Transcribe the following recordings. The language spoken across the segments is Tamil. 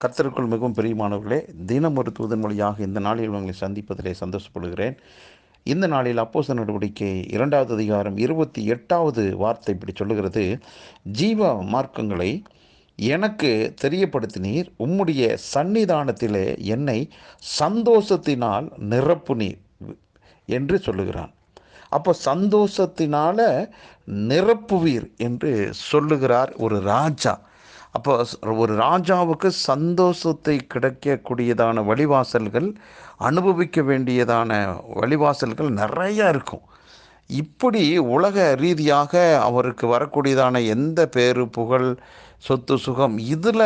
கர்த்தருக்குள் மிகவும் பிரியமானவர்களே, தினம் ஒரு தூதன் வழியாக இந்த நாளில் உங்களை சந்திப்பதிலே சந்தோஷப்படுகிறேன். இந்த நாளில் அப்போஸ்தலர் நடவடிக்கை 2வது அதிகாரம் 28வது வார்த்தை இப்படி சொல்லுகிறது: ஜீவ மார்க்கங்களை எனக்கு தெரியப்படுத்தினீர், உம்முடைய சந்நிதானத்திலே என்னை சந்தோஷத்தினால் நிரப்புனீர் என்று சொல்லுகிறான். அப்போ சந்தோஷத்தினால நிரப்புவீர் என்று சொல்லுகிறார் ஒரு ராஜா. அப்போ ஒரு ராஜாவுக்கு சந்தோஷத்தை கிடைக்கக்கூடியதான வழிவாசல்கள், அனுபவிக்க வேண்டியதான வழிவாசல்கள் நிறையா இருக்கும். இப்படி உலக ரீதியாக அவருக்கு வரக்கூடியதான எந்த பேரு, புகழ், சொத்து, சுகம் இதில்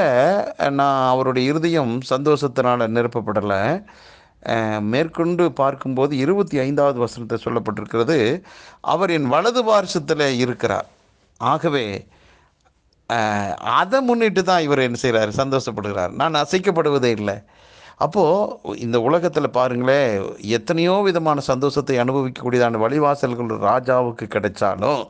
நான் அவருடைய இருதயம் சந்தோஷத்தினால் நிரப்பப்படலை. மேற்கொண்டு பார்க்கும்போது 25வது வசனத்தை சொல்லப்பட்டிருக்கிறது, அவர் என் வலது பார்சத்தில் இருக்கிறார். ஆகவே அதை முன்னிட்டு தான் இவர் என்ன செய்கிறார், சந்தோஷப்படுகிறார். நான் அசைக்கப்படுவதே இல்லை. அப்போது இந்த உலகத்தில் பாருங்களேன், எத்தனையோ விதமான சந்தோஷத்தை அனுபவிக்கக்கூடியதான வழிவாசல்கள் ராஜாவுக்கு கிடைச்சாலும்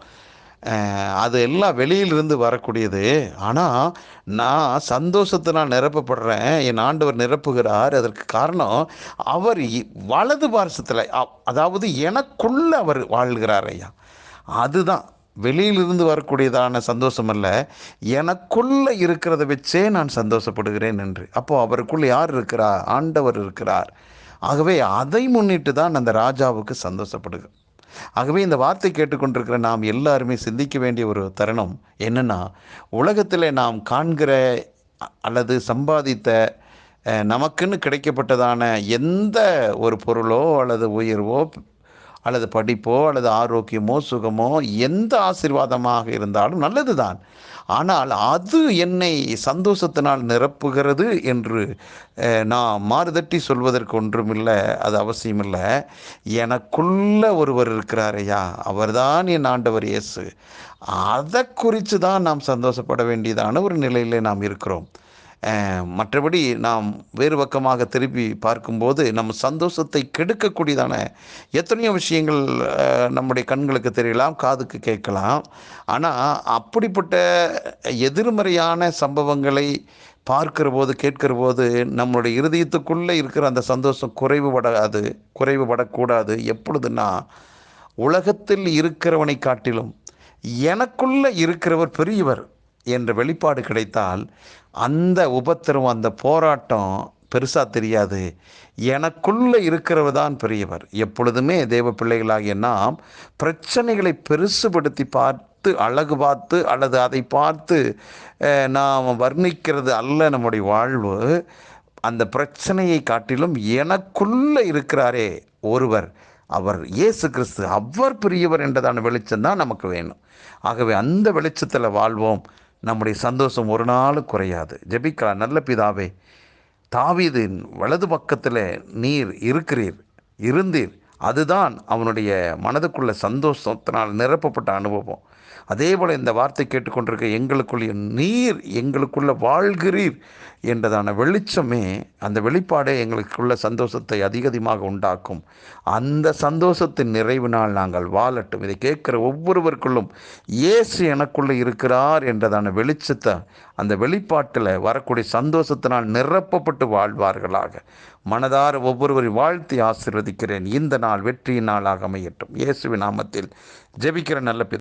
அது எல்லாம் வெளியிலிருந்து வரக்கூடியது. ஆனால் நான் சந்தோஷத்தினால் நிரப்பப்படுறேன், என் ஆண்டவர் நிரப்புகிறார். அதற்கு காரணம் அவர் வலது பார்சத்தில், அதாவது எனக்குள்ள அவர் வாழ்கிறார் ஐயா. அதுதான் வெளியிலிருந்து வரக்கூடியதான சந்தோஷம் அல்ல, எனக்குள்ளே இருக்கிறத வச்சே நான் சந்தோஷப்படுகிறேன் என்று. அப்போது அவருக்குள்ளே யார் இருக்கிறார்? ஆண்டவர் இருக்கிறார். ஆகவே அதை முன்னிட்டு தான் அந்த ராஜாவுக்கு சந்தோஷப்படுகிறேன். ஆகவே இந்த வார்த்தை கேட்டுக்கொண்டிருக்கிற நாம் எல்லாருமே சிந்திக்க வேண்டிய ஒரு தருணம் என்னென்னா, உலகத்தில் நாம் காண்கிற அல்லது சம்பாதித்த நமக்குன்னு கிடைக்கப்பட்டதான எந்த ஒரு பொருளோ அல்லது உயர்வோ அல்லது படிப்போ அல்லது ஆரோக்கியமோ சுகமோ எந்த ஆசீர்வாதமாக இருந்தாலும் நல்லது தான். ஆனால் அது என்னை சந்தோஷத்தினால் நிரப்புகிறது என்று நான் மாறுதட்டி சொல்வதற்கு ஒன்றுமில்லை, அது அவசியமில்லை. எனக்குள்ள ஒருவர் இருக்கிறாரையா, அவர்தான் என் ஆண்டவர் இயேசு. அதை குறித்து தான் நாம் சந்தோஷப்பட வேண்டியதான ஒரு நிலையில் நாம் இருக்கிறோம். மற்றபடி நாம் வேறு பக்கமாக திருப்பி பார்க்கும்போது நம்ம சந்தோஷத்தை கெடுக்கக்கூடியதான எத்தனையோ விஷயங்கள் நம்முடைய கண்களுக்கு தெரியலாம், காதுக்கு கேட்கலாம். ஆனால் அப்படிப்பட்ட எதிர்மறையான சம்பவங்களை பார்க்கிற போது, கேட்கிற போது நம்மளுடைய இருதயத்துக்குள்ளே இருக்கிற அந்த சந்தோஷம் குறைவுபடக்கூடாது. எப்பொழுதுன்னா, உலகத்தில் இருக்கிறவனை காட்டிலும் எனக்குள்ளே இருக்கிறவர் பெரியவர் என்ற வெளிப்பாடு கிடைத்தால் அந்த உபத்திரம், அந்த போராட்டம் பெருசாக தெரியாது. எனக்குள்ளே இருக்கிறவர் தான் பெரியவர். எப்பொழுதுமே தேவ பிள்ளைகளாகிய நாம் பிரச்சனைகளை பெருசுபடுத்தி பார்த்து, அழகு பார்த்து அல்லது அதை பார்த்து நாம் வர்ணிக்கிறது அல்ல நம்முடைய வாழ்வு. அந்த பிரச்சனையை காட்டிலும் எனக்குள்ளே இருக்கிறாரே ஒருவர், அவர் இயேசு கிறிஸ்து, அவர் பெரியவர் என்றதான வெளிச்சம் தான் நமக்கு வேணும். ஆகவே அந்த வெளிச்சத்தில் வாழ்வோம். நம்முடைய சந்தோஷம் ஒரு நாள் குறையாது. ஜெபிக்கலாம். நல்ல பிதாவே, தாவீதின் வலது பக்கத்தில் நீர் இருந்தீர். அதுதான் அவனுடைய மனதுக்குள்ள சந்தோஷத்தினால் நிரப்பப்பட்ட அனுபவம். அதே போல் இந்த வார்த்தை கேட்டுக்கொண்டிருக்க எங்களுக்குள்ள நீர் எங்களுக்குள்ள வாழ்கிறீர் என்றதான வெளிச்சமே, அந்த வெளிப்பாடே எங்களுக்குள்ள சந்தோஷத்தை அதிகமாக உண்டாக்கும். அந்த சந்தோஷத்தின் நிறைவினால் நாங்கள் வாழட்டும். இதை கேட்குற ஒவ்வொருவருக்குள்ளும் இயேசு எனக்குள்ளே இருக்கிறார் என்றதான வெளிச்சத்தை, அந்த வெளிப்பாட்டில் வரக்கூடிய சந்தோஷத்தினால் நிரப்பப்பட்டு வாழ்வார்களாக. மனதார ஒவ்வொருவரை வாழ்த்தி ஆசீர்வதிக்கிறேன். இந்த நாள் வெற்றியின் நாளாக அமையட்டும். இயேசுவின் நாமத்தில் ஜெபிக்கிற நல்ல